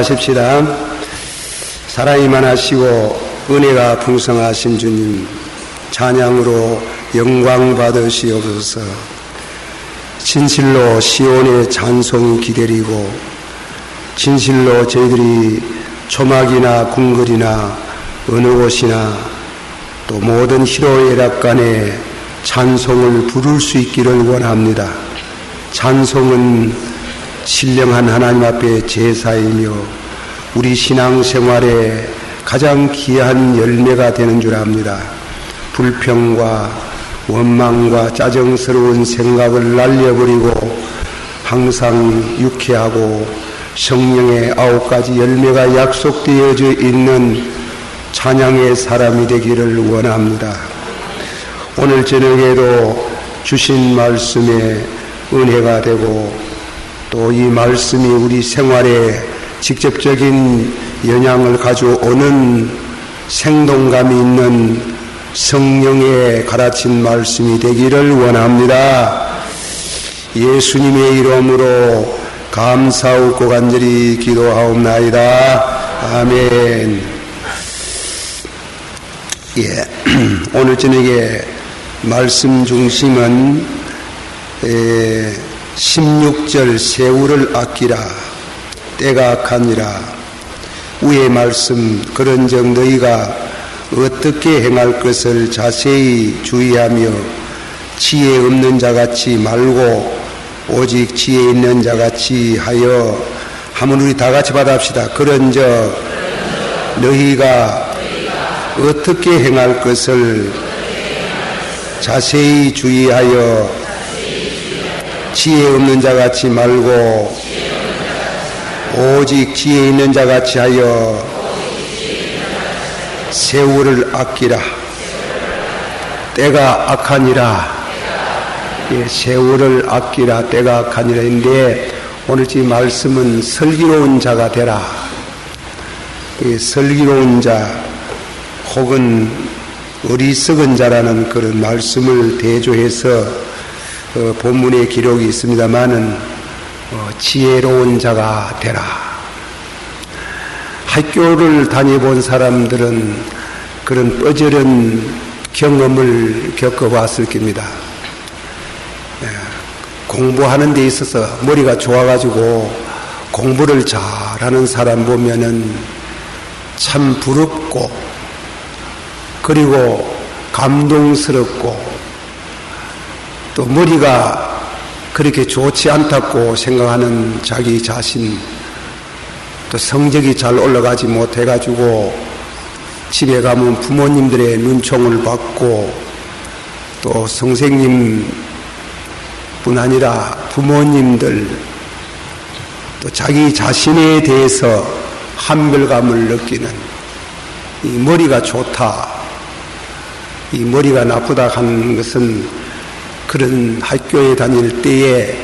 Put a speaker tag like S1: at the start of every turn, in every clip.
S1: 기도하십시다. 사랑이 많으시고 은혜가 풍성하신 주님, 찬양으로 영광 받으시옵소서. 진실로 시온의 찬송 기다리고, 진실로 저희들이 초막이나 궁궐이나 어느 곳이나 또 모든 희로애락간에 찬송을 부를 수 있기를 원합니다. 찬송은 신령한 하나님 앞에 제사이며 우리 신앙생활에 가장 귀한 열매가 되는 줄 압니다. 불평과 원망과 짜증스러운 생각을 날려버리고 항상 유쾌하고 성령의 9가지 열매가 약속되어져 있는 찬양의 사람이 되기를 원합니다. 오늘 저녁에도 주신 말씀에 은혜가 되고 또 이 말씀이 우리 생활에 직접적인 영향을 가져오는 생동감이 있는 성령의 가르친 말씀이 되기를 원합니다. 예수님의 이름으로 감사하고 간절히 기도하옵나이다. 아멘. 오늘 저녁에 말씀 중심은 16절 세우를 아끼라 때가 악하니라. 위의 말씀 그런즉 너희가 어떻게 행할 것을 자세히 주의하며 지혜 없는 자같이 말고 오직 지혜 있는 자같이 하여 한번 우리 다같이 받아합시다. 그런즉 너희가 어떻게 행할 것을 자세히 주의하여 지혜 없는 자같이 말고 오직 지혜 있는 자같이 하여 세월을 아끼라. 때가 악하니라. 세월을 아끼라. 때가 악하니라. 인데 오늘 이 말씀은 슬기로운 자가 되라. 슬기로운 자 혹은 어리석은 자라는 그런 말씀을 대조해서 본문에 기록이 있습니다마는 지혜로운 자가 되라. 학교를 다녀본 사람들은 그런 뼈저른 경험을 겪어봤을 겁니다. 공부하는 데 있어서 머리가 좋아가지고 공부를 잘하는 사람 보면은 참 부럽고 그리고 감동스럽고 또 머리가 그렇게 좋지 않다고 생각하는 자기 자신, 또 성적이 잘 올라가지 못해가지고 집에 가면 부모님들의 눈총을 받고 또 선생님뿐 아니라 부모님들 또 자기 자신에 대해서 한별감을 느끼는 이 머리가 좋다, 이 머리가 나쁘다 하는 것은 그런 학교에 다닐 때에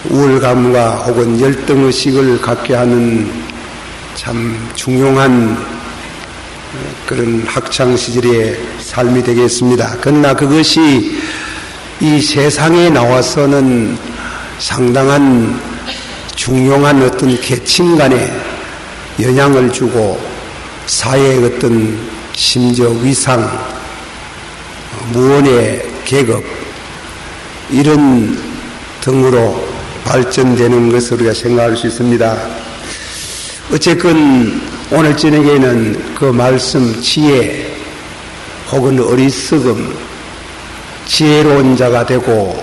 S1: 우월감과 혹은 열등의식을 갖게 하는 참 중요한 그런 학창시절의 삶이 되겠습니다. 그러나 그것이 이 세상에 나와서는 상당한 중요한 어떤 계층 간에 영향을 주고 사회의 어떤 심지어 위상, 무언의 계급 이런 등으로 발전되는 것을 우리가 생각할 수 있습니다. 어쨌건 오늘 저녁에는 그 말씀 지혜 혹은 어리석음, 지혜로운 자가 되고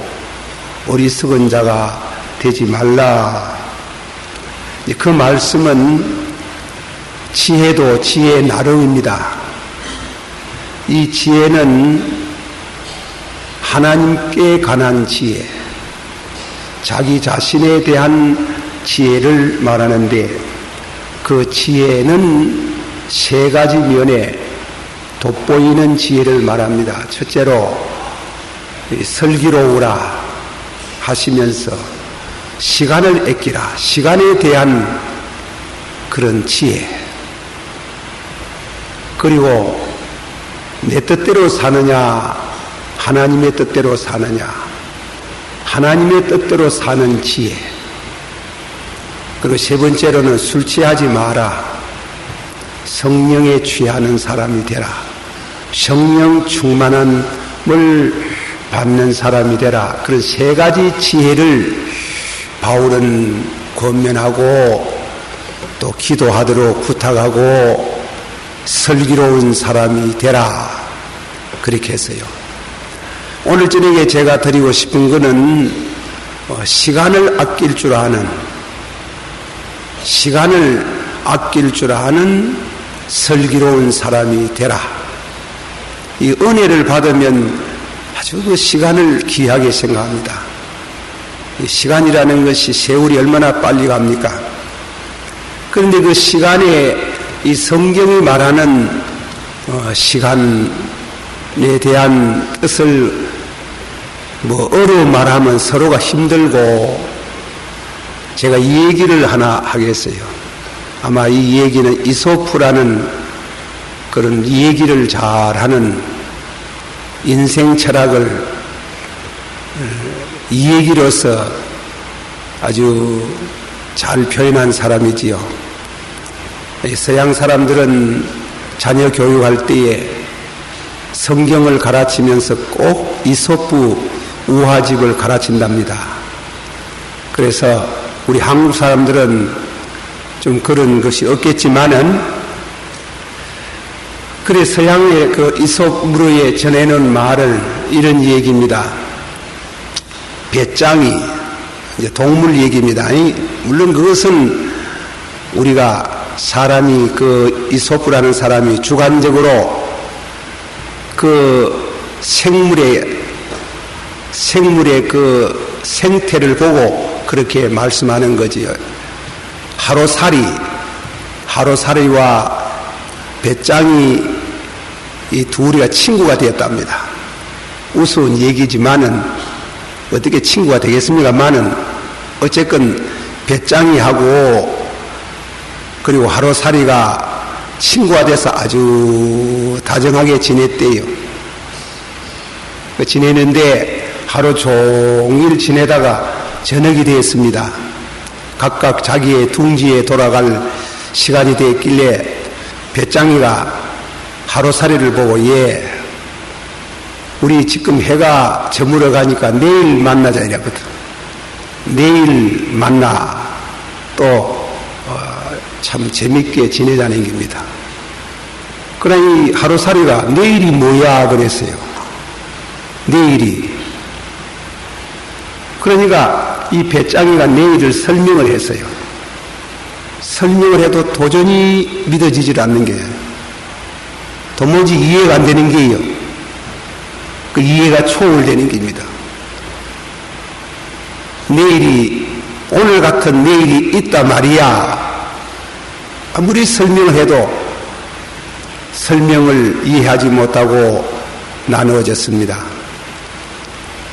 S1: 어리석은 자가 되지 말라. 그 말씀은 지혜도 지혜의 나름입니다. 이 지혜는 하나님께 관한 지혜, 자기 자신에 대한 지혜를 말하는데 그 지혜는 3가지 면에 돋보이는 지혜를 말합니다. 첫째로 슬기로우라 하시면서 시간을 아끼라, 시간에 대한 그런 지혜, 그리고 내 뜻대로 사느냐 하나님의 뜻대로 사느냐, 하나님의 뜻대로 사는 지혜, 그리고 세 번째로는 술 취하지 마라. 성령에 취하는 사람이 되라. 성령 충만함을 받는 사람이 되라. 그런 세 가지 지혜를 바울은 권면하고 또 기도하도록 부탁하고 슬기로운 사람이 되라. 그렇게 했어요. 오늘 저녁에 제가 드리고 싶은 것은 시간을 아낄 줄 아는 슬기로운 사람이 되라. 이 은혜를 받으면 아주 그 시간을 귀하게 생각합니다. 이 시간이라는 것이 세월이 얼마나 빨리 갑니까? 그런데 그 시간에 이 성경이 말하는 시간에 대한 뜻을 어로 말하면 서로가 힘들고 제가 이 얘기를 하나 하겠어요. 아마 이 얘기는 이소프라는 그런 얘기를 잘하는 인생 철학을 이 얘기로서 아주 잘 표현한 사람이지요. 서양 사람들은 자녀 교육할 때에 성경을 가르치면서 꼭 이소프 우화집을 가르친답니다. 그래서 우리 한국 사람들은 좀 그런 것이 없겠지만은 그래 서양의 그 이솝무로에 전해놓은 말을 이런 얘기입니다. 배짱이 이제 동물 얘기입니다. 물론 그것은 우리가 사람이 그 이솝이라는 사람이 주관적으로 그 생물의 그 생태를 보고 그렇게 말씀하는 거지요. 하루살이와 배짱이 이 둘이가 친구가 되었답니다. 우스운 얘기지만은 어떻게 친구가 되겠습니까만은 어쨌건 배짱이하고 그리고 하루살이가 친구가 돼서 아주 다정하게 지냈대요. 지내는데 하루 종일 지내다가 저녁이 되었습니다. 각각 자기의 둥지에 돌아갈 시간이 되었길래 배짱이가 하루살이를 보고 우리 지금 해가 저물어 가니까 내일 만나자 이랬거든. 내일 만나 또 참 재밌게 지내자는 겁니다. 그러니 하루살이가 내일이 뭐야 그랬어요. 내일이. 그러니까 이 배짱이가 내일을 설명을 했어요. 설명을 해도 도전히 믿어지질 않는 게 도무지 이해가 안 되는 게요. 그 이해가 초월되는 겁니다. 오늘 같은 내일이 있다 말이야. 아무리 설명을 해도 설명을 이해하지 못하고 나누어졌습니다.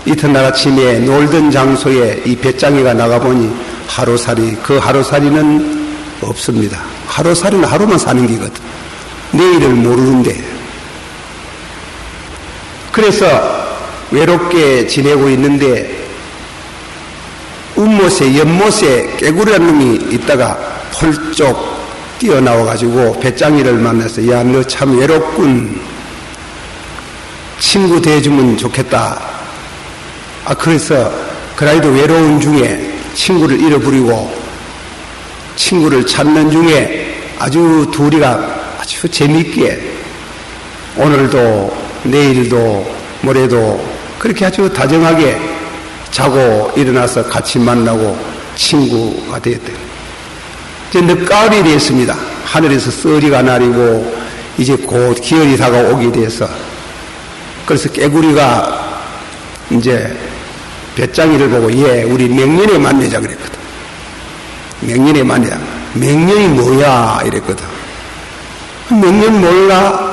S1: 이튿날 아침에 놀던 장소에 이 배짱이가 나가보니 그 하루살이는 없습니다. 하루살이는 하루만 사는 기거든. 내일을 모르는데. 그래서 외롭게 지내고 있는데 연못에 깨구리라는 놈이 있다가 펄쩍 뛰어나와가지고 배짱이를 만나서 야, 너 참 외롭군. 친구 대해주면 좋겠다. 그래서 그라이도 외로운 중에 친구를 잃어버리고 친구를 찾는 중에 아주 둘이가 아주 재미있게 오늘도 내일도 모레도 그렇게 아주 다정하게 자고 일어나서 같이 만나고 친구가 되었대요. 이제 늦가을이 되었습니다. 하늘에서 썰이가 내리고 이제 곧 기어이 다가오게 돼서 그래서 깨구리가 이제 배짱이를 보고 우리 맹년에 만나자 그랬거든. 맹년에 만나자. 맹년이 뭐야 이랬거든. 맹년 몰라?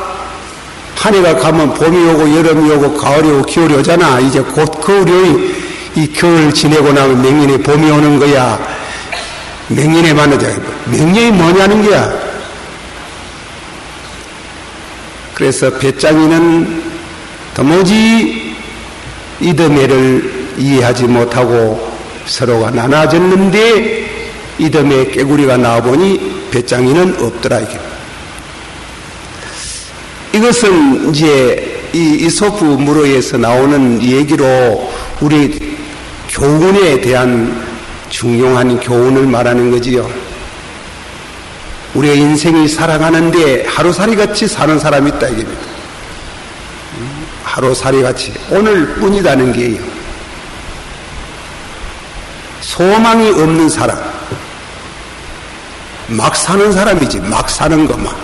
S1: 한 해가 가면 봄이 오고 여름이 오고 가을이 오고 겨울이 오잖아. 이제 곧 겨울이 이 겨울 지내고 나면 맹년에 봄이 오는 거야. 맹년에 만나자. 맹년이 뭐냐는 거야. 그래서 배짱이는 도무지 이듬해를 이해하지 못하고 서로가 나눠졌는데 이듬해 깨구리가 나와보니 배짱이는 없더라. 이것은 이제 이 이소프 무로에서 나오는 얘기로 우리 교훈에 대한 중요한 교훈을 말하는 거지요. 우리의 인생이 살아가는데 하루살이같이 사는 사람이 있다 이겁니다. 하루살이같이 오늘뿐이라는 게요. 소망이 없는 사람, 막 사는 사람이지, 막 사는 것만.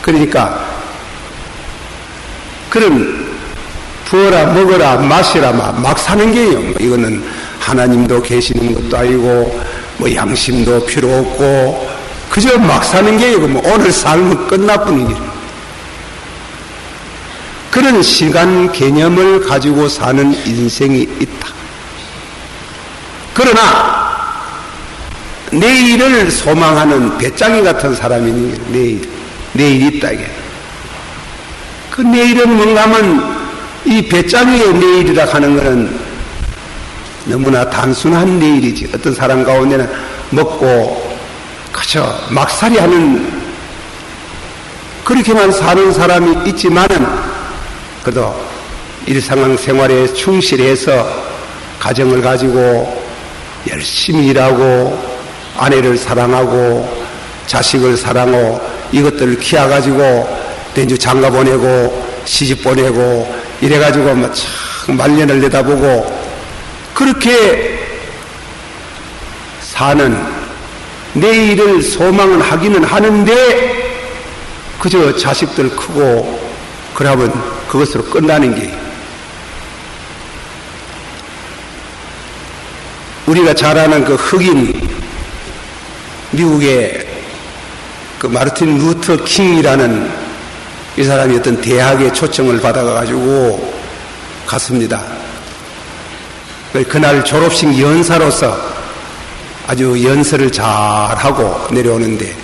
S1: 그러니까 그런 부어라 먹어라 마시라 막 사는 게요. 이거는 하나님도 계시는 것도 아니고 뭐 양심도 필요 없고 그저 막 사는 게요. 뭐 오늘 삶은 끝나뿐인 일. 그런 시간 개념을 가지고 사는 인생이 있다. 그러나 내일을 소망하는 배짱이 같은 사람이니 내일이 있다 이게. 그 내일은 뭔가 하면 이 배짱이의 내일이라 하는 것은 너무나 단순한 내일이지. 어떤 사람 가운데는 먹고 그저 막살이 하는 그렇게만 사는 사람이 있지만은 그래도 일상생활에 충실해서 가정을 가지고 열심히 일하고 아내를 사랑하고 자식을 사랑하고 이것들을 키워가지고 내주 장가 보내고 시집 보내고 이래가지고 뭐 참 말년을 내다보고 그렇게 사는 내일을 소망을 하기는 하는데 그저 자식들 크고 그러면 그것으로 끝나는 게 우리가 잘 아는 그 흑인 미국의 그 마르틴 루터 킹이라는 이 사람이 어떤 대학에 초청을 받아가지고 갔습니다. 그날 졸업식 연사로서 아주 연설을 잘하고 내려오는데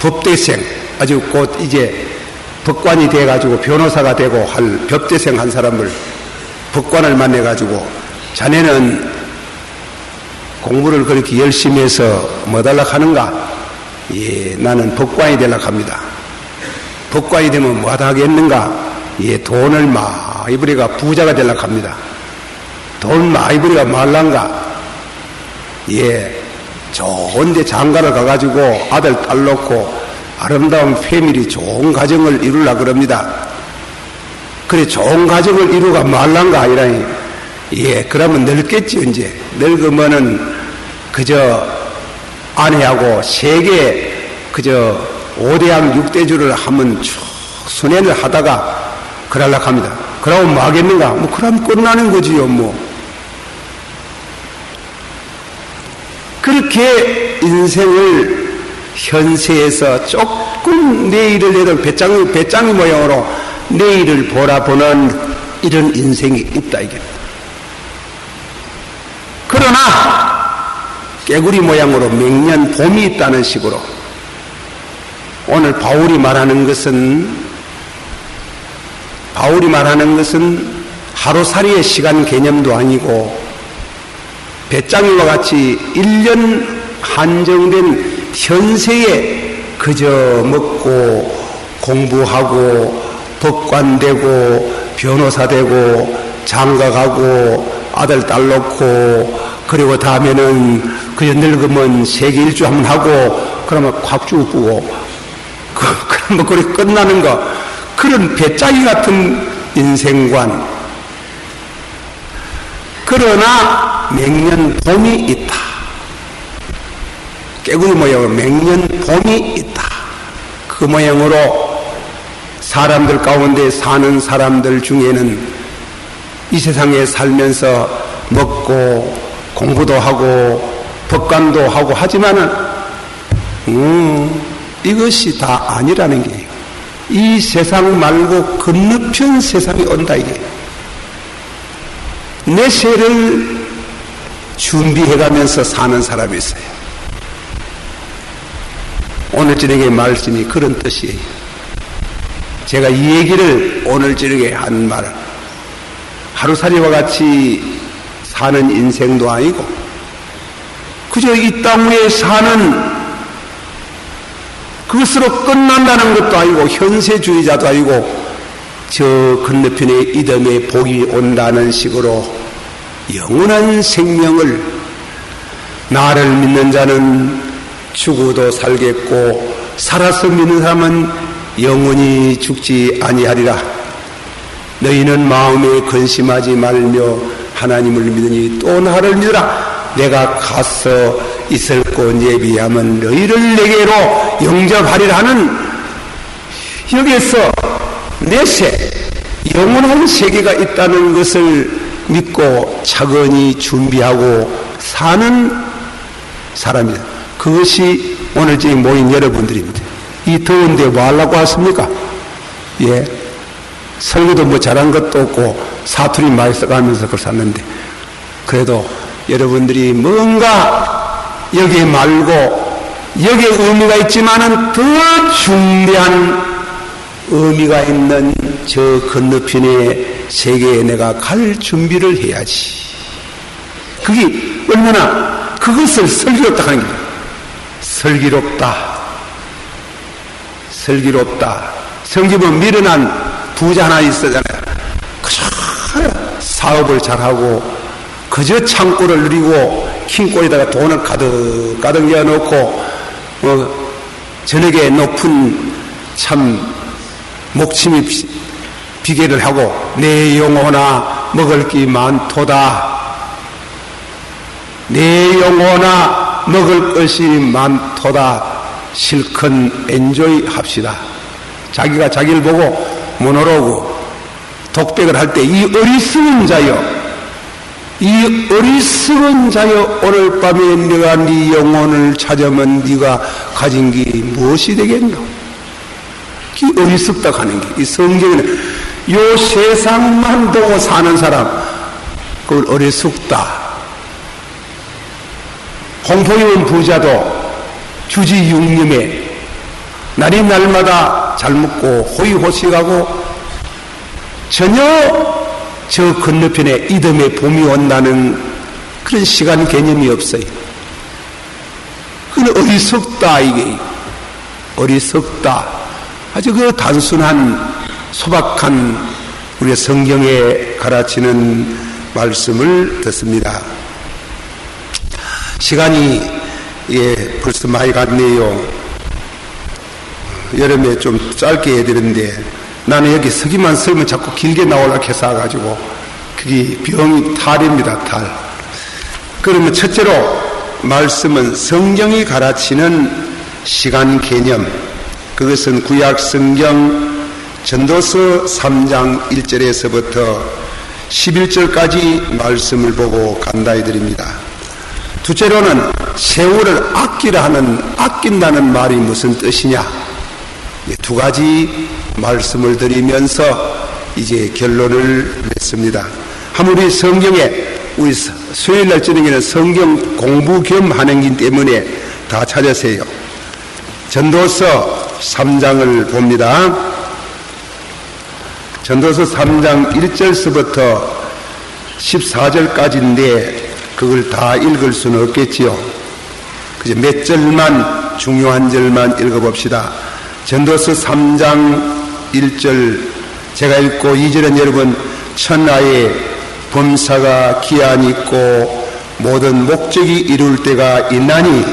S1: 법대생 아주 곧 이제 법관이 돼가지고 변호사가 되고 할 법대생 한 사람을 법관을 만나가지고 자네는 공부를 그렇게 열심히 해서 뭐 달라고 하는가? 예, 나는 법관이 되려고 합니다. 법관이 되면 뭐 하겠는가? 예, 돈을 많이 버리가 부자가 되려고 합니다. 돈 많이 버리가 말란가? 예, 좋은데 장가를 가가지고 아들, 딸 놓고 아름다운 패밀리 좋은 가정을 이루려고 그럽니다. 그래, 좋은 가정을 이루가 말란가? 이라니. 예, 그러면 늙겠지, 이제. 늙으면은 그저 아내하고 세계 그저 5대양 6대주를 하면 쭉 순회를 하다가 그러려고 합니다. 그러면 뭐 하겠는가? 뭐, 그럼 끝나는 거지요, 뭐. 그렇게 인생을 현세에서 조금 내일을 내던 배짱이 모양으로 내일을 보라보는 이런 인생이 있다, 이게. 그러나, 깨구리 모양으로 맹년 봄이 있다는 식으로 오늘 바울이 말하는 것은 하루살이의 시간 개념도 아니고 배짱이와 같이 1년 한정된 현세에 그저 먹고 공부하고 법관 되고 변호사 되고 장가 가고 아들 딸 놓고 그리고 다음에는 그저 늙으면 세계 일주 한번 하고 그러면 확 죽고 그러면 그렇게 끝나는 거 그런 배짱이 같은 인생관. 그러나 맹년 봄이 있다. 깨구리 모양으로 맹년 봄이 있다. 그 모양으로 사람들 가운데 사는 사람들 중에는 이 세상에 살면서 먹고 공부도 하고 법관도 하고 하지만은 이것이 다 아니라는 게요. 이 세상 말고 건너편 세상이 온다 이게. 내 세를 준비해가면서 사는 사람이 있어요. 오늘 저녁에 말씀이 그런 뜻이에요. 제가 이 얘기를 오늘 저녁에 한 말, 하루살이와 같이 사는 인생도 아니고 그저 이 땅 위에 사는 그것으로 끝난다는 것도 아니고 현세주의자도 아니고 저 건너편에 이듬해 복이 온다는 식으로 영원한 생명을 나를 믿는 자는 죽어도 살겠고 살아서 믿는 사람은 영원히 죽지 아니하리라. 너희는 마음에 근심하지 말며 하나님을 믿으니 또 나를 믿으라. 내가 가서 있을 곳 예비하면 너희를 내게로 영접하리라 하는 여기에서 내세 영원한 세계가 있다는 것을 믿고 차근히 준비하고 사는 사람이다. 그것이 오늘 저기 모인 여러분들입니다. 이 더운데 뭐 하려고 왔습니까? 예. 설교도 뭐 잘한 것도 없고 사투리 많이 써가면서 그걸 샀는데 그래도 여러분들이 뭔가 여기 말고 여기에 의미가 있지만은 더 중대한 의미가 있는 저 건너편의 세계에 내가 갈 준비를 해야지. 그게 얼마나 그것을 슬기롭다 하는 거예요. 슬기롭다. 성경은 미련한 부자 하나 있었잖아요. 그저 사업을 잘하고 그저 창고를 누리고 킹골에다가 돈을 가득 넣어놓고 저녁에 높은 참 목침이 비계를 하고 내 영혼아 먹을 게 많도다. 내 영혼아 먹을 것이 많도다. 실컷 엔조이 합시다. 자기가 자기를 보고 모노로그 독백을 할 때 이 어리석은 자여 이 어리석은 자여 오늘 밤에 네가 네 영혼을 찾으면 네가 가진 게 무엇이 되겠노? 이 어리석다 하는 게 이 성경에는 요 세상만 보고 사는 사람 그걸 어리석다. 공포유원 부자도 주지육림에 날이 날마다 잘 먹고 호의호식하고 전혀 저 건너편에 이듬해 봄이 온다는 그런 시간 개념이 없어요. 그건 어리석다 이게 어리석다. 아주 그 단순한 소박한 우리 성경에 가르치는 말씀을 듣습니다. 시간이 벌써 많이 갔네요. 여름에 좀 짧게 해드렸는데 나는 여기 서기만 설면 자꾸 길게 나오려고 해서 가지고 그게 병이 탈입니다. 탈. 그러면 첫째로 말씀은 성경이 가르치는 시간 개념, 그것은 구약 성경 전도서 3장 1절에서부터 11절까지 말씀을 보고 간다해 드립니다. 둘째로는 세월을 아끼라 하는 아낀다는 말이 무슨 뜻이냐, 두 가지 말씀을 드리면서 이제 결론을 맺습니다. 아무리 성경에 우리 수요일날 저녁에는 성경 공부 겸 하는 기 때문에 다 찾으세요. 전도서 3장을 봅니다. 전도서 3장 1절서부터 14절까지인데 그걸 다 읽을 수는 없겠지요. 그저 몇 절만, 중요한 절만 읽어봅시다. 전도서 3장 1절 제가 읽고 2절은 여러분 천하에 범사가 기한이 있고 모든 목적이 이룰 때가 있나니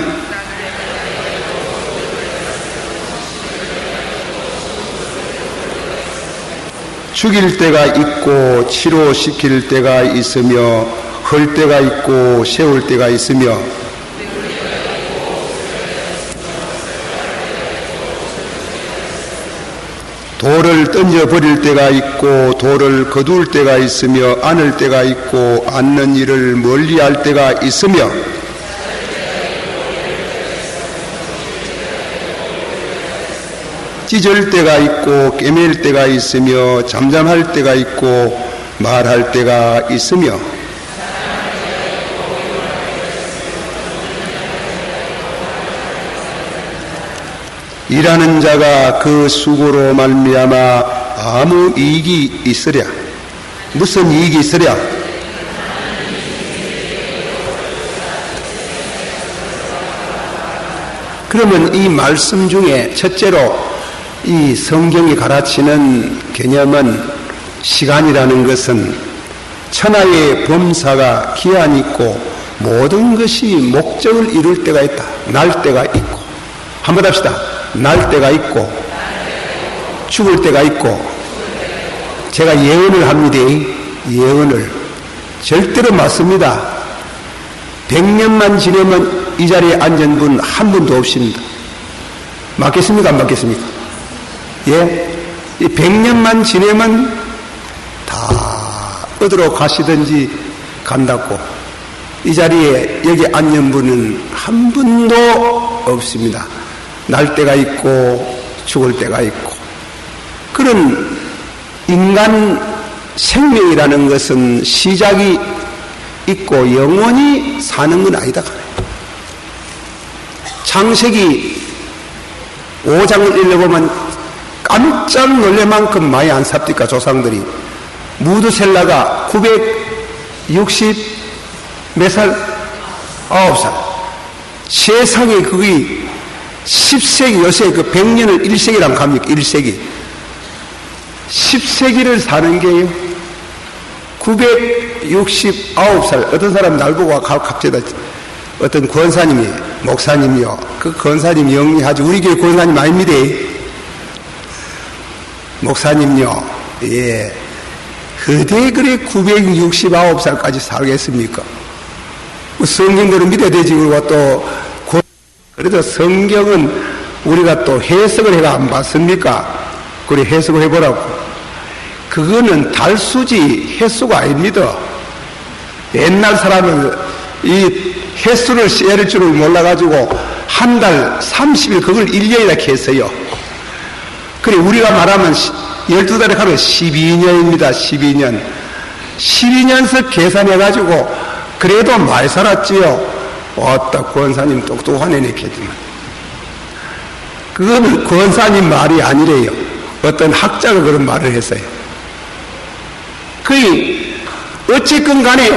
S1: 죽일 때가 있고 치료시킬 때가 있으며 헐 때가 있고 세울 때가 있으며 돌을 던져버릴 때가 있고 돌을 거둘 때가 있으며 안을 때가 있고 안는 일을 멀리할 때가 있으며 찢을 때가 있고 꿰맬 때가 있으며 잠잠할 때가 있고 말할 때가 있으며 일하는 자가 그 수고로 말미암아 아무 이익이 있으랴. 무슨 이익이 있으랴? 그러면 이 말씀 중에 첫째로 이 성경이 가르치는 개념은 시간이라는 것은 천하의 범사가 기한이 있고 모든 것이 목적을 이룰 때가 있다. 날 때가 있고, 한번 합시다. 날 때가 있고 죽을 때가 있고. 제가 예언을 합니다. 예언을 절대로 맞습니다. 100년만 지내면 이 자리에 앉은 분 한 분도 없습니다. 맞겠습니까? 안 맞겠습니까? 예? 이 100년만 지내면 다 어디로 가시든지 간다고. 이 자리에 여기 앉은 분은 한 분도 없습니다. 날 때가 있고 죽을 때가 있고. 그런 인간 생명이라는 것은 시작이 있고 영원히 사는 건 아니다. 창세기 5장을 읽어보면 깜짝 놀랄 만큼 많이 안 삽니까? 조상들이. 무드셀라가 960 몇 살? 9살. 세상에 그게 10세기, 요새 그 100년을 1세기랑 갑니까? 1세기. 10세기를 사는 게요. 969살. 어떤 사람 날 보고 갑자기 어떤 권사님이, 목사님이요. 그 권사님 영리하지. 우리 교회 권사님 아닙니다. 목사님요. 예. 어디 그래 969살까지 살겠습니까? 성경대로 믿어야 되지. 그리고 또, 그래도 성경은 우리가 또 해석을 해가 안 봤습니까? 그래 해석을 해보라고. 그거는 달수지 횟수가 아닙니다. 옛날 사람은 이 횟수를 세를 줄을 몰라가지고 한 달 30일 그걸 1년이라 했어요. 그래 우리가 말하면 12달에 가면 12년입니다. 12년. 12년서 계산해가지고 그래도 많이 살았지요. 왔다 권사님 똑똑하네 했지만 그거는 권사님 말이 아니래요. 어떤 학자가 그런 말을 했어요. 거의 어쨌건 간에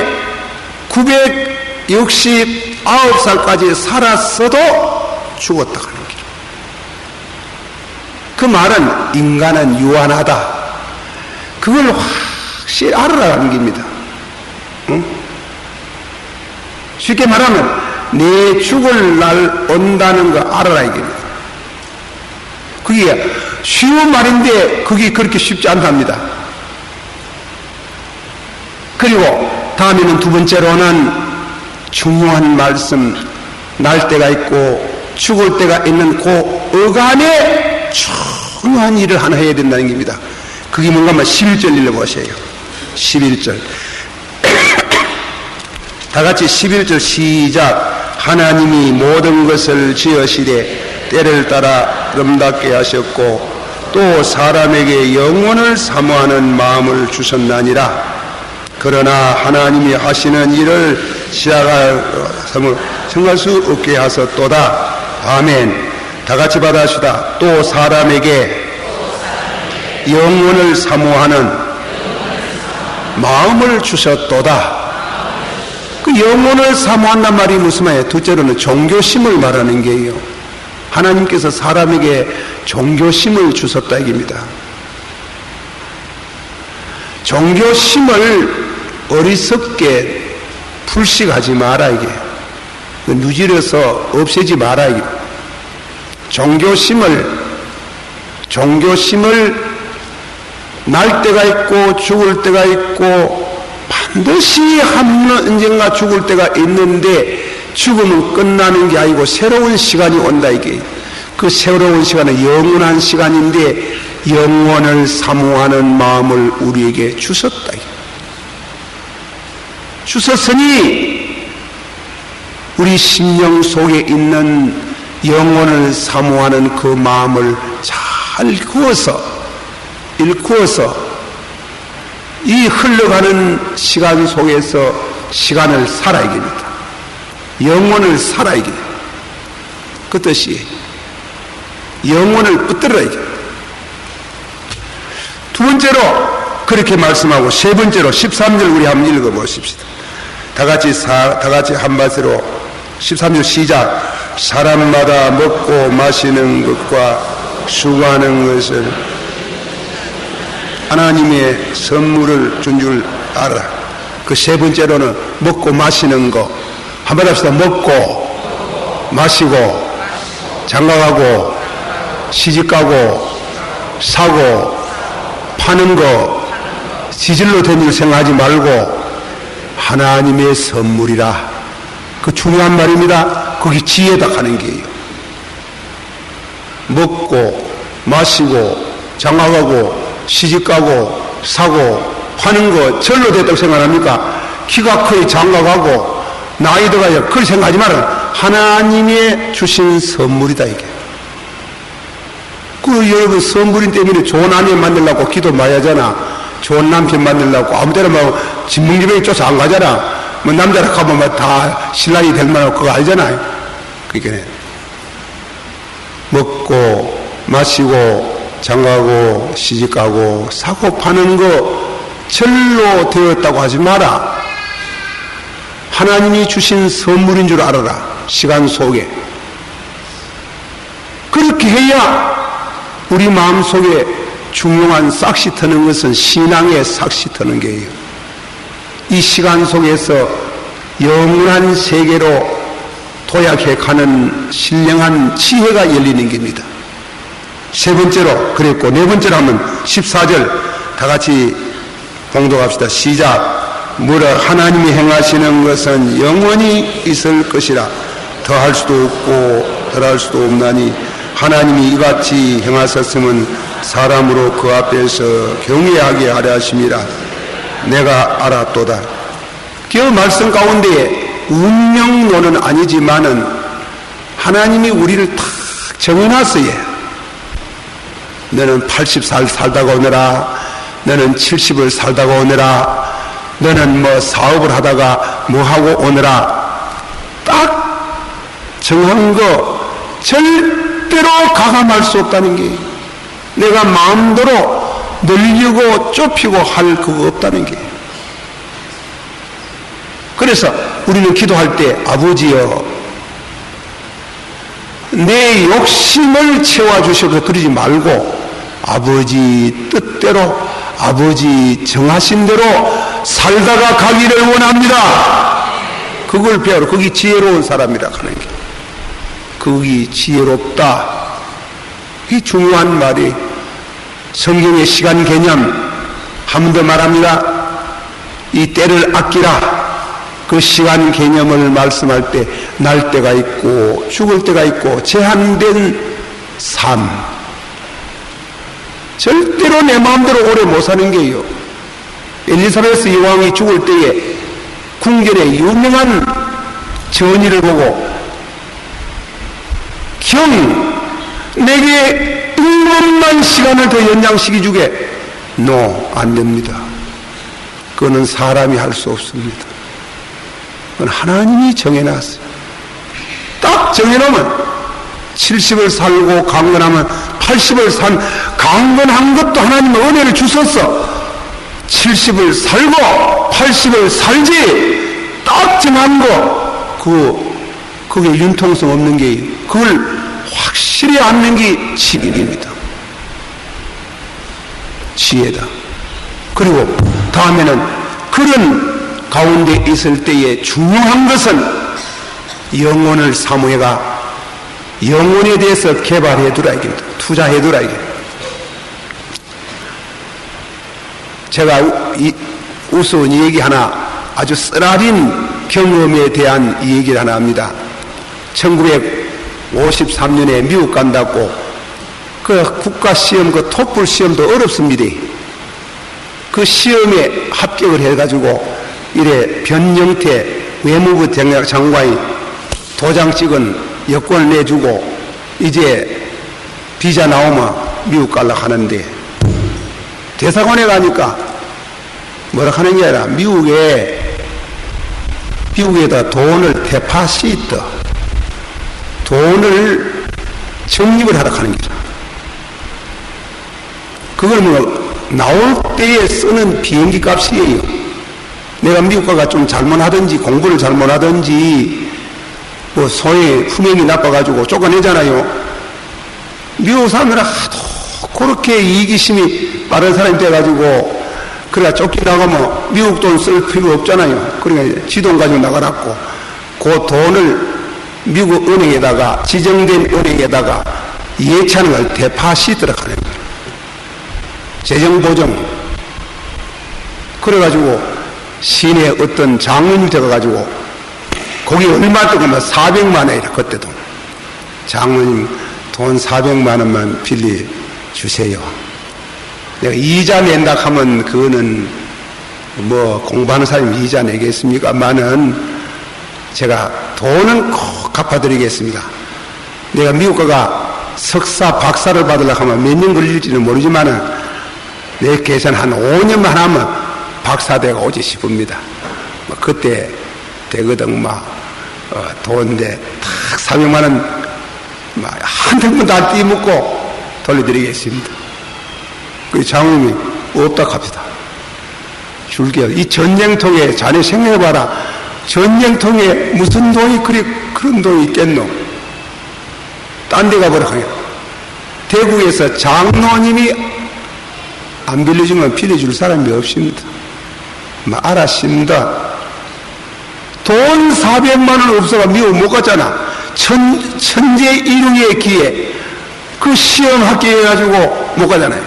S1: 969살까지 살았어도 죽었다 하는 길. 그 말은 인간은 유한하다. 그걸 확실히 알아라는 겁니다. 응? 쉽게 말하면 내 죽을 날 온다는 거 알아라 이겁니다. 그게 쉬운 말인데 그게 그렇게 쉽지 않답니다. 그리고 다음에는 두 번째로는 중요한 말씀, 날 때가 있고 죽을 때가 있는 그 어간에 중요한 일을 하나 해야 된다는 겁니다. 그게 뭔가 하면 11절 읽어보세요. 11절. 다 같이 11절 시작. 하나님이 모든 것을 지으시되 때를 따라 아름답게 하셨고 또 사람에게 영혼을 사모하는 마음을 주셨나니라. 그러나 하나님이 하시는 일을 생각할 수 없게 하셨도다. 아멘. 다 같이 받아시다. 또 사람에게 영혼을 사모하는 마음을 주셨도다. 그 영혼을 사모한단 말이 무슨 말이에요? 둘째로는 종교심을 말하는 게예요. 하나님께서 사람에게 종교심을 주셨다 이깁니다. 종교심을 어리석게 불식하지 마라 이게. 누질러서 없애지 마라 이게. 종교심을 날 때가 있고 죽을 때가 있고 반드시 언젠가 죽을 때가 있는데 죽으면 끝나는 게 아니고 새로운 시간이 온다 이게. 그 새로운 시간은 영원한 시간인데 영원을 사모하는 마음을 우리에게 주셨다. 주셨으니 우리 심령 속에 있는 영혼을 사모하는 그 마음을 잘 일구어서 이 흘러가는 시간 속에서 시간을 살아야 됩니다. 영혼을 살아야 됩니다. 그 뜻이 영혼을 붙들어야 됩니다. 두 번째로 그렇게 말씀하고 세 번째로 13절 우리 한번 읽어보십시다. 다 같이 한 발으로 13절 시작. 사람마다 먹고 마시는 것과 수고하는 것을 하나님의 선물을 준 줄 알아. 그 세 번째로는 먹고 마시는 거. 한번 합시다. 먹고 마시고 장가가고 시집가고 사고 파는 거 지질로 된 일 생각하지 말고 하나님의 선물이라. 그 중요한 말입니다. 거기 지혜다 하는 게요. 먹고 마시고 장가가고 시집가고 사고 파는 거 절로 됐다고 생각합니까? 키가 커야 장가가고 나이 들어야 그걸 생각하지 말아요. 하나님의 주신 선물이다 이게. 그 여러분 선물인 때문에 좋은 아내 만들려고 기도 많이 하잖아. 좋은 남편 만들려고 아무 데나 막 진문지명이 쫓아 안 가잖아. 뭐 남자라 가면 뭐 다 신랑이 될 만한 그거 알잖아요. 그러니까 먹고 마시고 장가고 시집가고 사고 파는 거 절로 되었다고 하지 마라. 하나님이 주신 선물인 줄 알아라. 시간 속에 그렇게 해야 우리 마음속에 중요한 싹시 트는 것은 신앙의 싹시 트는 게예요. 이 시간 속에서 영원한 세계로 도약해 가는 신령한 지혜가 열리는 겁니다. 세 번째로 그랬고 네 번째로 하면 14절 다 같이 봉독합시다. 시작. 뭐라 하나님이 행하시는 것은 영원히 있을 것이라 더할 수도 없고 덜할 수도 없나니 하나님이 이같이 행하셨으면 사람으로 그 앞에서 경외하게 하려 하심이라 내가 알았도다. 그 말씀 가운데 운명론은 아니지만은 하나님이 우리를 탁 정해놨어요. 너는 80살 살다가 오너라. 너는 70을 살다가 오너라. 너는 뭐 사업을 하다가 뭐 하고 오너라. 딱 정한 거 절대로 가감할 수 없다는 게, 내가 마음대로 늘리고 좁히고 할 그거 없다는 게. 그래서 우리는 기도할 때 아버지여 내 욕심을 채워주셔서 그러지 말고 아버지 뜻대로 아버지 정하신 대로 살다가 가기를 원합니다. 그걸 배우러 거기 지혜로운 사람이라 하는 게, 거기 지혜롭다. 이 중요한 말이 성경의 시간 개념 한 번 더 말합니다. 이 때를 아끼라. 그 시간 개념을 말씀할 때 날 때가 있고 죽을 때가 있고 제한된 삶, 절대로 내 마음대로 오래 못 사는 게요. 엘리사베스 여왕이 죽을 때에 궁전의 유명한 전의를 보고 경 내게 1년만 시간을 더 연장시키 주게. No, 안 됩니다. 그거는 사람이 할 수 없습니다. 그건 하나님이 정해놨어요. 딱 정해놓으면 70을 살고 강건하면 80을 산, 강건한 것도 하나님은 은혜를 주셨어. 70을 살고 80을 살지. 딱 정한 거, 그게 융통성 없는 게, 그걸 확실히 않는 게 지혜입니다. 지혜다. 그리고 다음에는 그런 가운데 있을 때에 중요한 것은 영혼을 사모해가 영혼에 대해서 개발해두라 이깁니다. 투자해두라 이깁니다. 제가 우스운 얘기 하나, 아주 쓰라린 경험에 대한 얘기를 하나 합니다. 1953년에 미국 간다고 그 국가시험, 그 토플 시험도 어렵습니다. 그 시험에 합격을 해가지고 이래 변영태 외무부 장관이 도장 찍은 여권을 내주고 이제 비자 나오면 미국 가려고 하는데, 대사관에 가니까 뭐라 하는 게 아니라 미국에다 돈을 데파시트, 돈을 적립을 하라고 하는 거죠. 그걸 뭐 나올 때에 쓰는 비행기 값이에요. 내가 미국 가가 좀 잘못하든지 공부를 잘못하든지 뭐 소위 품행이 나빠가지고 쫓아내잖아요. 미국 사람들은 하도 그렇게 이기심이 빠른 사람이 돼가지고 그래야 쫓겨나가면 미국 돈 쓸 필요 없잖아요. 그러니까 지돈 가지고 나가라고 그 돈을 미국 은행에다가 지정된 은행에다가 예치하는 걸 데파시트라 하는 거예요. 재정보정. 그래가지고 시내 어떤 장로님 들어가가지고 거기 얼마 뜨고면 400만 원이라 그때도 장로님 돈 400만 원만 빌려주세요. 내가 이자 낸다 하면 그거는 뭐 공부하는 사람이 이자 내겠습니까만은 제가 돈은 꼭 갚아드리겠습니다. 내가 미국 가가 석사 박사를 받으려고 하면 몇 년 걸릴지는 모르지만은 내 계산 한 5년만 하면 박사대가 오지 싶습니다. 뭐 그때 되거든 돈인데 탁 400만 원 한 푼 다 띄묻고 돌려드리겠습니다. 그 장로님이 없다 합시다. 줄게요. 이 전쟁통에 자네 생각해봐라. 전쟁통에 무슨 돈이 그런 돈이 있겠노? 딴 데 가버려. 대구에서 장로님이 안 빌려주면 빌려줄 사람이 없습니다. 알았습니다. 돈 400만 원 없어가 미국 못 갔잖아. 천재 일용의 기회 그 시험 합격해가지고 못 가잖아요.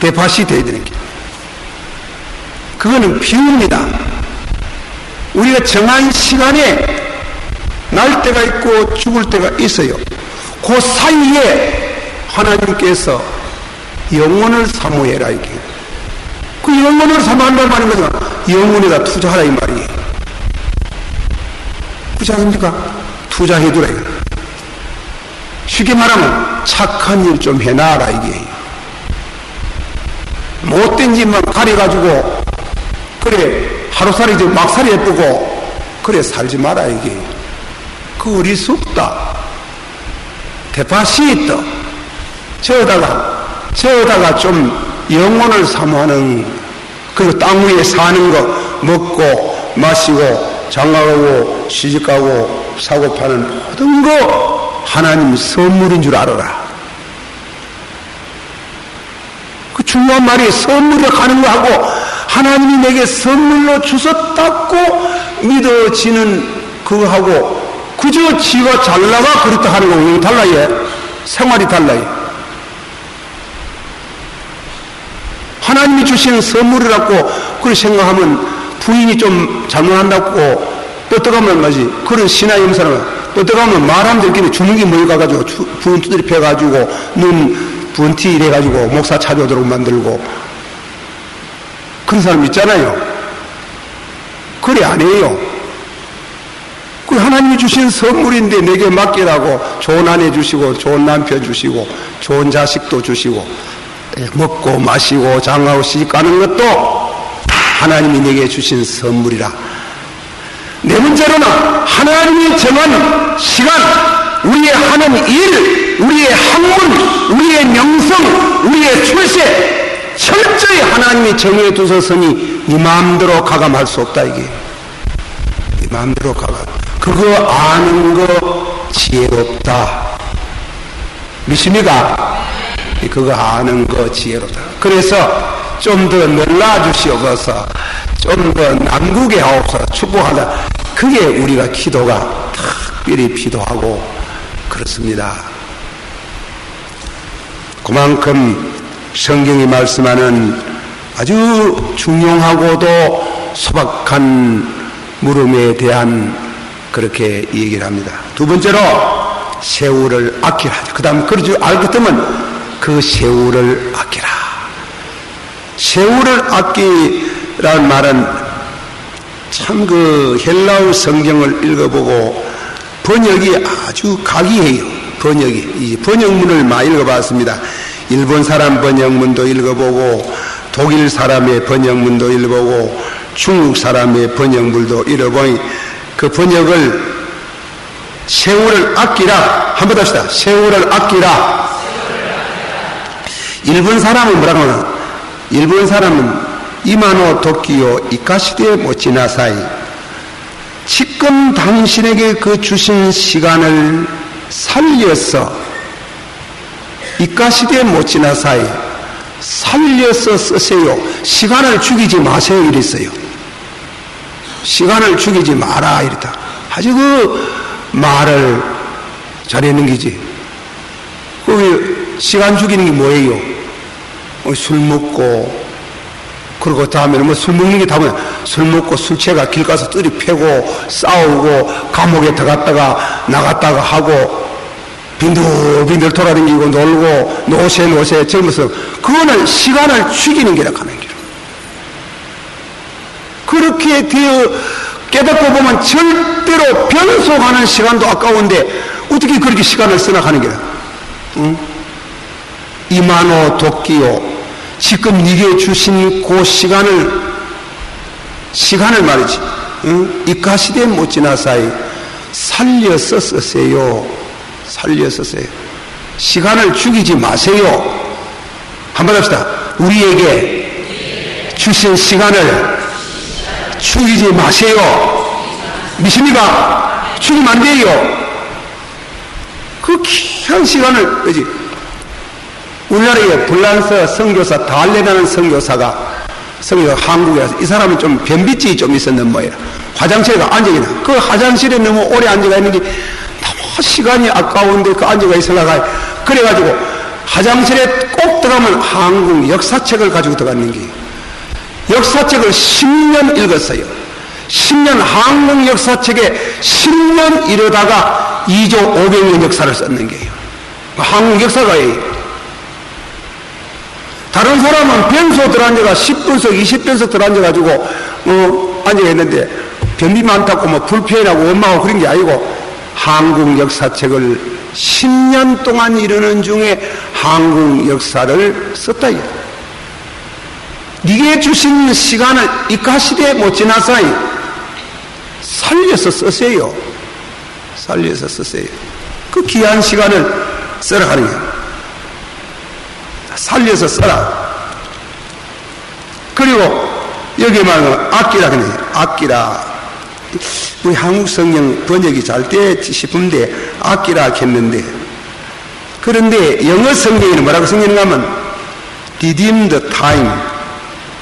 S1: 대파시 돼야 되는 게. 그거는 비유입니다. 우리가 정한 시간에 날 때가 있고 죽을 때가 있어요. 그 사이에 하나님께서 영혼을 사모해라 이게. 그 영혼을 사모한다는 말인 거죠. 영혼에다 투자하라 이 말이에요. 그렇지 않습니까? 투자해두라 이거. 쉽게 말하면 착한 일 좀 해놔라 이게. 못된 짓만 가려가지고 그래 하루살이 좀 막살이 예쁘고 그래 살지 마라 이게. 그 어리석다. 대파시 있다. 저어다가 좀 영혼을 사모하는 그리고 땅 위에 사는 거 먹고 마시고 장가가고 시집가고 사고 파는 모든 거 하나님 선물인 줄 알아라. 그 중요한 말이 선물을 가는 거하고 하나님이 내게 선물로 주셨다고 믿어지는 그거하고 그저 지가 잘 나가 그렇다 하는 거하고 달라요. 생활이 달라요. 하나님이 주시는 선물이라고 그렇게 생각하면 부인이 좀 잘못한다고 뻗어가면 뭐지 그런 신하의 사람은 뻗어가면 말함들끼리 주먹이 모여가지고 부인 두드리 패가지고 눈 분티 이래가지고 목사 찾아오도록 만들고 그런 사람 있잖아요. 그래 안 해요. 그 하나님이 주신 선물인데 내게 맡기라고 좋은 아내 주시고 좋은 남편 주시고 좋은 자식도 주시고 먹고 마시고 장가고 시집가는 것도 하나님이 내게 주신 선물이라. 네 번째로는 하나님이 정한 시간, 우리의 하는 일, 우리의 학문, 우리의 명성, 우리의 출세 철저히 하나님이 정해 두셨으니 네 마음대로 가감할 수 없다 이게. 네 마음대로 가감. 그거 아는 거 지혜롭다. 믿습니까? 그거 아는 거 지혜롭다. 그래서 좀 더 놀라주시옵소서. 좀 더 남국에 하옵소서. 축복하다. 그게 우리가 기도가 특별히 필요하고 그렇습니다. 그만큼 성경이 말씀하는 아주 중요하고도 소박한 물음에 대한 그렇게 얘기를 합니다. 두 번째로 세월을 아끼라. 그 다음 그러지 알겠다면 그 세월을 아끼라. 세월을 아끼라는 말은 참 그 헬라어 성경을 읽어보고 번역이 아주 각이해요. 이 번역문을 많이 읽어봤습니다. 일본 사람 번역문도 읽어보고 독일 사람의 번역문도 읽어보고 중국 사람의 번역문도 읽어보니 그 번역을 세월을 아끼라. 한번 더 합시다. 세월을 아끼라. 일본 사람은 뭐라고 하나? 일본 사람은 이마노 도끼요 이카시대 모치나사이. 지금 당신에게 그 주신 시간을 살려서 이까시대 못 지나 사이 살려서 쓰세요. 시간을 죽이지 마세요 이랬어요. 시간을 죽이지 마라 이랬다. 아주 그 말을 잘했는 기지. 그 시간 죽이는 게 뭐예요? 술 먹고, 그리고 다음에는 뭐 술 먹는 게 다음에 술 먹고 술 취해가 길 가서 뜨리 패고 싸우고 감옥에 들어갔다가 나갔다가 하고 빈들빈들 돌아다니고 놀고 노세 젊어서 그거는 시간을 죽이는 게라 하는 거예요. 그렇게 되어 깨닫고 보면 절대로 변속하는 시간도 아까운데 어떻게 그렇게 시간을 쓰나 하는 거야. 응? 이만호 도끼요. 지금 네게 주신 그 시간을 말이지. 응? 이까시대 못 지나 사이 살려서 쓰세요. 살려서 쓰세요. 시간을 죽이지 마세요. 한번 합시다. 우리에게 주신 시간을 죽이지 마세요. 믿습니까? 죽이면 안 돼요. 그 귀한 시간을, 그지? 우리나라에 불란서 선교사 달레라는 선교사가 한국에 와서 이 사람은 좀 변비증이 좀 있었는 모양이라 화장실에 앉아있나. 그 화장실에 너무 오래 앉아가 있는 게 너무 시간이 아까운데 그 앉아가 있으려고 그래가지고 화장실에 꼭 들어가면 한국 역사책을 가지고 들어갔는 게 역사책을 10년 읽었어요. 10년 한국 역사책에 10년 이러다가 2조 500년 역사를 썼는 게요. 한국 역사가예요. 다른 사람은 변소 들어앉아가 10분석, 20분석 들어앉아가지고 앉아있는데 변비 많다고 뭐 불편하고 원망하고 그런 게 아니고 한국 역사책을 10년 동안 이루는 중에 한국 역사를 썼다. 네게 주신 시간을 이까시대 못 지나 사이 살려서 쓰세요. 살려서 쓰세요. 그 귀한 시간을 쓰라 하는 거예요. 살려서 써라. 그리고 여기 말하면 아끼라 그래요. 아끼라. 우리 한국 성경 번역이 잘 됐지 싶은데 아끼라 했는데 그런데 영어 성경에는 뭐라고 성경을 하면 redeem the time.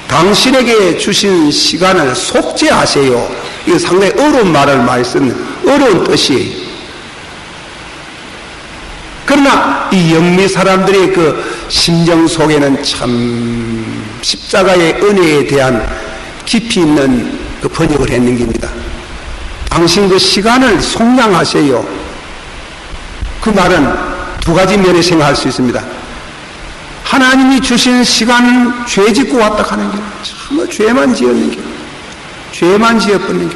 S1: 당신에게 주신 시간을 속죄하세요. 이거 상당히 어려운 말을 많이 쓰는 어려운 뜻이에요. 그러나 이 영미 사람들의 그 심정 속에는 참 십자가의 은혜에 대한 깊이 있는 그 번역을 했는 겁니다. 당신 그 시간을 속량하세요. 그 말은 두 가지 면에 생각할 수 있습니다. 하나님이 주신 시간은 죄 짓고 왔다 하는 게 참 죄만 지었는 게 죄만 지어버리는 게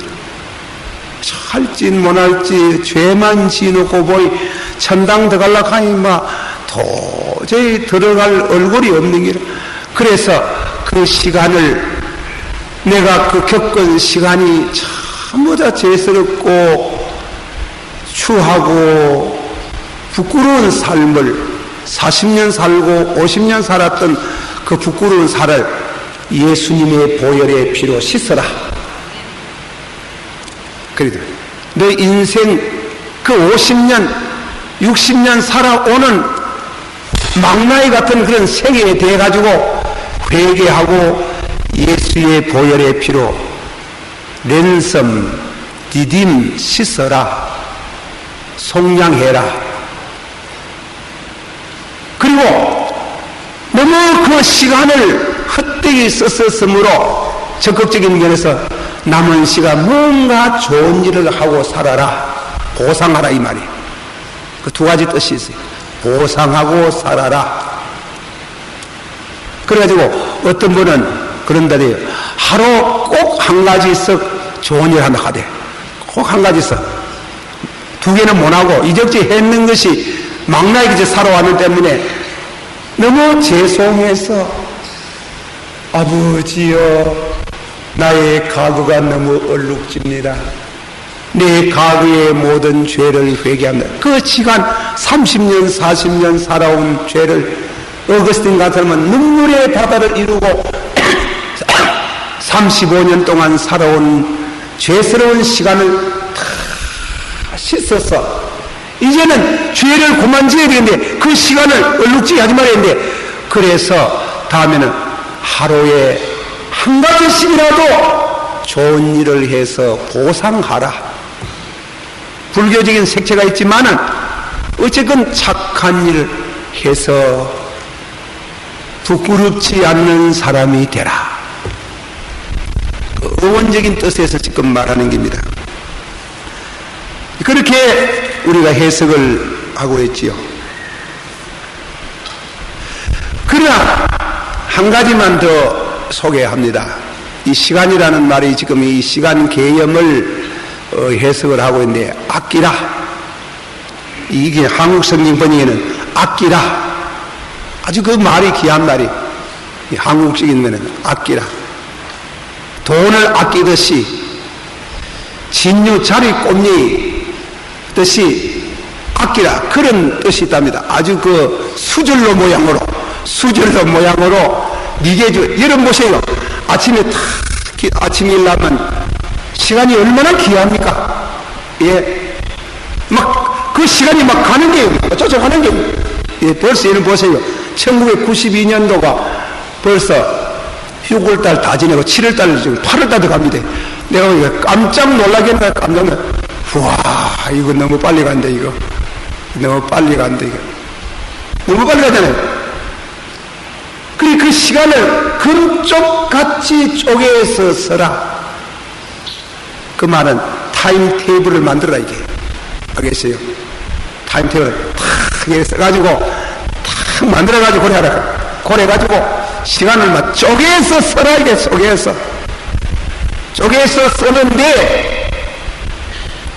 S1: 할지 못할지 죄만 지어놓고 보이 천당 들어가려고 하니 막 도저히 들어갈 얼굴이 없는 게 그래서 그 시간을 내가 그 겪은 시간이 참보다 죄스럽고 추하고 부끄러운 삶을 40년 살고 50년 살았던 그 부끄러운 살을 예수님의 보혈의 피로 씻어라. 그래도 너 인생 그 50년 60년 살아오는 망나니 같은 그런 생애에 대해 가지고 회개하고 예수의 보혈의 피로 랜섬 디딤 씻어라. 속량해라. 그리고 너무 그 시간을 헛되이 썼었으므로 적극적인 면에서 남은 시간 뭔가 좋은 일을 하고 살아라. 보상하라 이 말이에요. 그 두 가지 뜻이 있어요. 보상하고 살아라. 그래가지고 어떤 분은 그런다래요. 하루 꼭 한 가지씩 좋은 일 하나 하되 꼭 한 가지씩 두 개는 못하고 이적지 했는 것이 망나니같이 살아왔기 때문에 너무 죄송해서 아버지여 나의 가구가 너무 얼룩집니다. 내 가구의 모든 죄를 회개합니다. 그 시간 30년 40년 살아온 죄를 어거스틴 같으면 눈물의 바다를 이루고 35년 동안 살아온 죄스러운 시간을 다 씻어서 이제는 죄를 그만 지어야 되는데 그 시간을 얼룩지게 하지 말아야 되는데, 그래서 다음에는 하루에 한 가지씩이라도 좋은 일을 해서 보상하라. 불교적인 색채가 있지만은 어쨌건 착한 일을 해서 부끄럽지 않는 사람이 되라. 그 어원적인 뜻에서 지금 말하는 겁니다. 그렇게 우리가 해석을 하고 있지요. 그러나 한 가지만 더 소개합니다. 이 시간이라는 말이 지금 이 시간 개념을 해석을 하고 있는데, 아끼라. 이게 한국 성경 번역에는 아끼라. 아주 그 말이 귀한 말이, 한국식이면은 아끼라. 돈을 아끼듯이 진유 자리 꼽니 뜻이 아끼라, 그런 뜻이 있답니다. 아주 그 수절로 모양으로 미개주. 여러분 보세요. 아침에 아침 일 나면 시간이 얼마나 귀합니까? 예. 막 그 시간이 막 가는 게요. 쫓아가는 게요. 예, 벌써 여러분 보세요. 1992년도가 벌써 6월달 다 지내고 7월달 지금 8월달도 갑니다. 내가 깜짝 놀라겠네. 깜짝 놀라. 우와, 이거 너무 빨리 간다, 이거. 너무 빨리 간다, 이거. 너무 빨리 가잖아요. 그 시간을 금쪽같이 쪼개서 써라. 그 말은 타임테이블을 만들어라, 이게. 알겠어요? 타임테이블을 탁 써가지고, 탁 만들어가지고, 그래가지고, 시간을 막 쪼개서 써라, 이게, 쪼개서 쓰는데,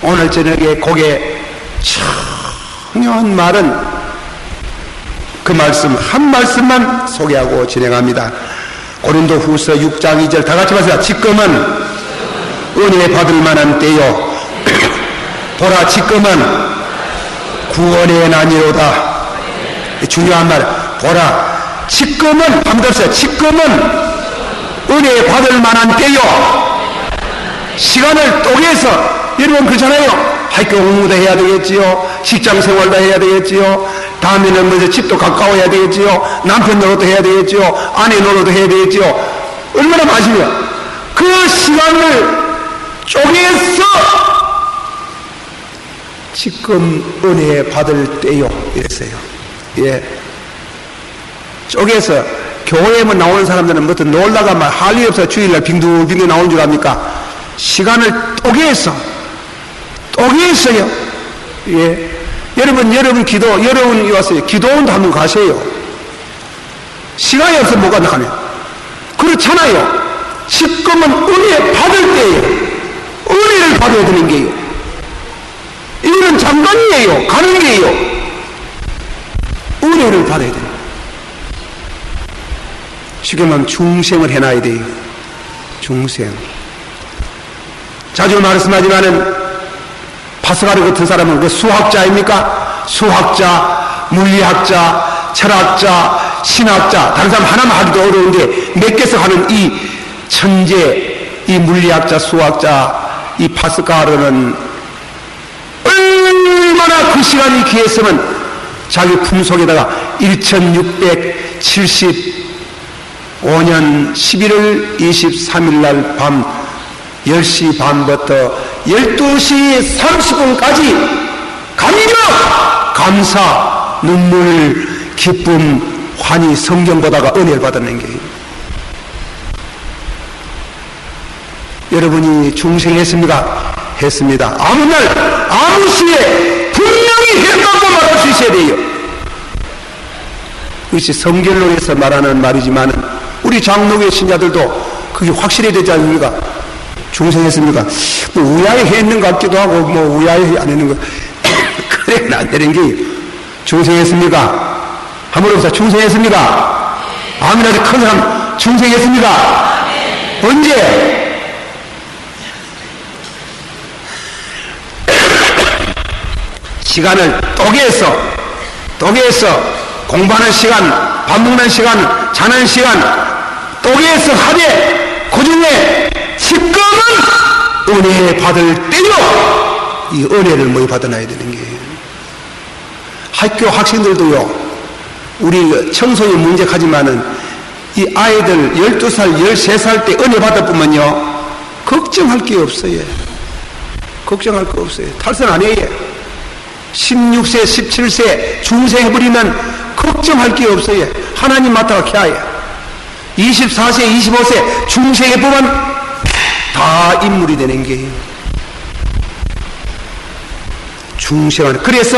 S1: 오늘 저녁에 그게 중요한 말은 그 말씀, 한 말씀만 소개하고 진행합니다. 고린도 후서 6장 2절 다 같이 보세요. 지금은 은혜 받을 만한 때요. 보라, 지금은 구원의 난이로다. 중요한 말. 보라, 지금은, 한번 더 써요. 지금은 은혜 받을 만한 때요. 시간을 쪼개서, 여러분 그렇잖아요. 학교 공부도 해야 되겠지요. 직장 생활도 해야 되겠지요. 다음에는 먼저 집도 가까워야 되겠지요. 남편 노릇도 해야 되겠지요. 아내 노릇도 해야 되겠지요. 얼마나 많으시면 그 시간을 쪼개서 지금 은혜 받을 때요. 이랬어요. 예. 쪼개서 교회에만 나오는 사람들은 뭐또 놀다가 막 할 일 없어 주일날 빙두빙두 나오는 줄 압니까? 시간을 쪼개서 예. 여러분 기도, 여러분이 왔어요. 기도원도 한번 가세요. 시간이 없어 못 간다 하면. 그렇잖아요. 지금은 은혜 받을 때예요. 은혜를 받아야 되는 게요. 이거는 잠깐이에요. 가는 게요. 은혜를 받아야 돼요. 쉽게 말하면 중생을 해놔야 돼요. 중생. 자주 말씀하지만은 파스칼 같은 사람은 그 수학자입니까? 수학자, 물리학자, 철학자, 신학자, 다른 사람 하나만 하기도 어려운데 몇 개씩 하는 이 천재, 이 물리학자, 수학자, 이 파스칼은 얼마나 그 시간이 귀했으면 자기 품속에다가 1675년 11월 23일 날 밤 10시 반부터 12시 30분까지 감격, 감사, 눈물, 기쁨, 환희, 성경 보다가 은혜를 받았는 게, 여러분이 중생했습니까? 했습니다. 아무 날, 아무 시에 분명히 했다고 말할 수 있어야 돼요. 이것이 성결론에서 말하는 말이지만 우리 장로교 신자들도 그게 확실히 되지 않습니까? 중생했습니까? 뭐 우야에 했는 것 같기도 하고 뭐 우야에 안 했는 것 그래 안 되는 게, 중생했습니까? 한번 해보세요. 중생했습니까? 아무나 큰 사람 중생했습니까? 언제? 시간을 또개해서 공부하는 시간, 밥 먹는 시간, 자는 시간 또개해서 하되 그 중에 지금은 은혜 받을 때요 이 은혜를 뭐 받아놔야 되는 거예요. 학교 학생들도요, 우리 청소년 문제하지만은 이 아이들 12살, 13살 때 은혜 받아보면요 걱정할 게 없어요. 걱정할 거 없어요. 탈선 안 해요. 16세, 17세 중생해버리면 걱정할 게 없어요. 하나님 맡아가 켜야. 24세, 25세 중생해보면 다 인물이 되는 게요. 중생하는. 그래서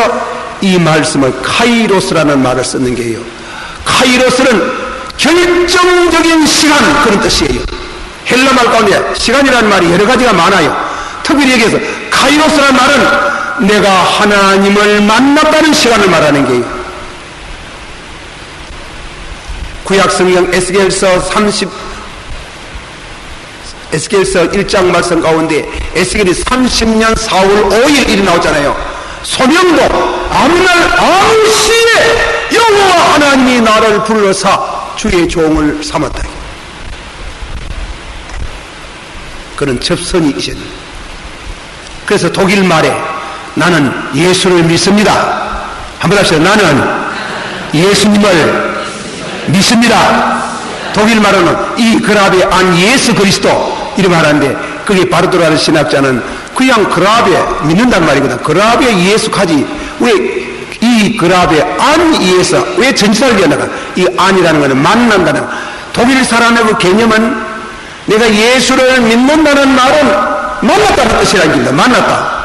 S1: 이 말씀을 카이로스라는 말을 쓰는 게요. 카이로스는 결정적인 시간, 그런 뜻이에요. 헬라 말 가운데 시간이라는 말이 여러 가지가 많아요. 특별히 여기에서 카이로스라는 말은 내가 하나님을 만났다는 시간을 말하는 게요. 구약성경 에스겔서 1장 말씀 가운데 에스겔이 30년 4월 5일 일이 나오잖아요. 소명도 아무 날 아무 시에 여호와 하나님이 나를 불러사 주의 종을 삼았다. 그런 접선이이셨네. 그래서 독일 말에 나는 예수를 믿습니다. 한번 합시다. 나는 예수님을 믿습니다. 독일 말로는 이 그라베 안 예수 그리스도 이렇게 말하는데, 그게 바르도라는 신학자는 그냥 그라베 믿는단 말이거든. 그라베 예수까지 왜 이 그라베 안 예수, 왜 전치사를 기억나가? 이 안이라는 것은 만난다는, 독일 사람의 그 개념은 내가 예수를 믿는다는 말은 만났다는 뜻이라는 겁니다. 만났다.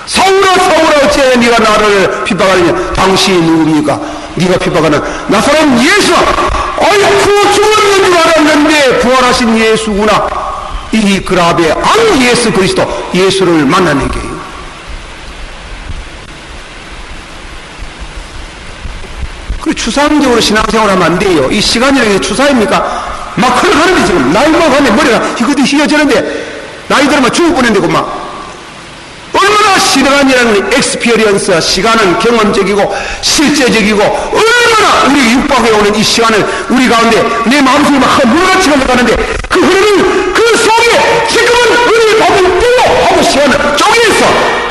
S1: 사울아 사울아 어찌하여 네가 나를 핍박하느냐. 당신이 누굽니까? 네가 핍박하는 나 사람 예수. 아이고 죽었는 줄 알았는데 부활하신 예수구나. 이 그라베 안 예수 그리스도, 예수를 만나는 게요. 그리고 추상적으로 신앙생활하면 안 돼요. 이 시간이라는 게 추사입니까? 막 흘러가는데 지금 나이 먹으면 머리가 이것도 휘어지는데 나이 들으면 죽을 뻔했는데 막 얼마나 시간이라는 엑스피리언스, 시간은 경험적이고 실제적이고 얼마나 우리 육박해 오는 이 시간을 우리 가운데 내 마음속에 막 물같이 흘러가는데 그 흐르는 그 속에 지금은 은혜를 받을 때요 하고 시간을 쪼개서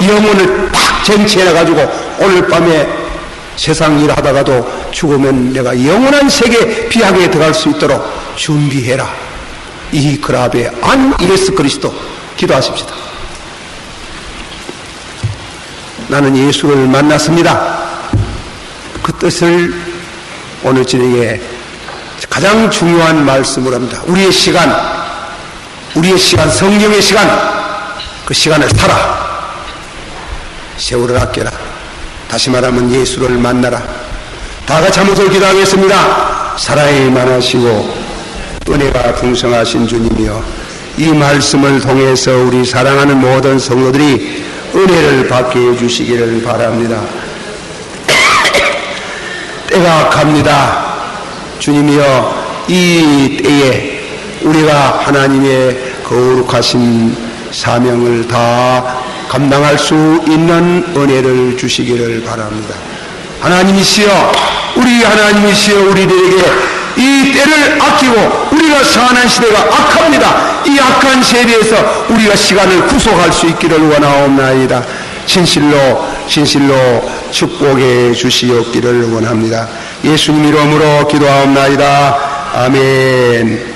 S1: 영혼을 팍 쟁취해가지고 오늘 밤에 세상 일 하다가도 죽으면 내가 영원한 세계 비약에 들어갈 수 있도록 준비해라. 이 그라베 안 예수 그리스도. 기도하십시다. 나는 예수를 만났습니다. 그 뜻을 오늘 저녁에 가장 중요한 말씀으로 합니다. 우리의 시간, 성령의 시간, 그 시간을 살아. 세월을 아껴라. 다시 말하면 예수를 만나라. 다 같이 한번 기도하겠습니다. 사랑이 많으시고 은혜가 풍성하신 주님이여, 이 말씀을 통해서 우리 사랑하는 모든 성도들이 은혜를 받게 해주시기를 바랍니다. 때가 갑니다. 주님이여, 이 때에 우리가 하나님의 거룩하신 사명을 다 감당할 수 있는 은혜를 주시기를 바랍니다. 하나님이시여, 우리 하나님이시여, 우리들에게 이 때를 아끼고, 우리가 사는 시대가 악합니다. 이 악한 세대에서 우리가 시간을 구속할 수 있기를 원하옵나이다. 진실로 축복해 주시옵기를 원합니다. 예수님 이름으로 기도하옵나이다. 아멘.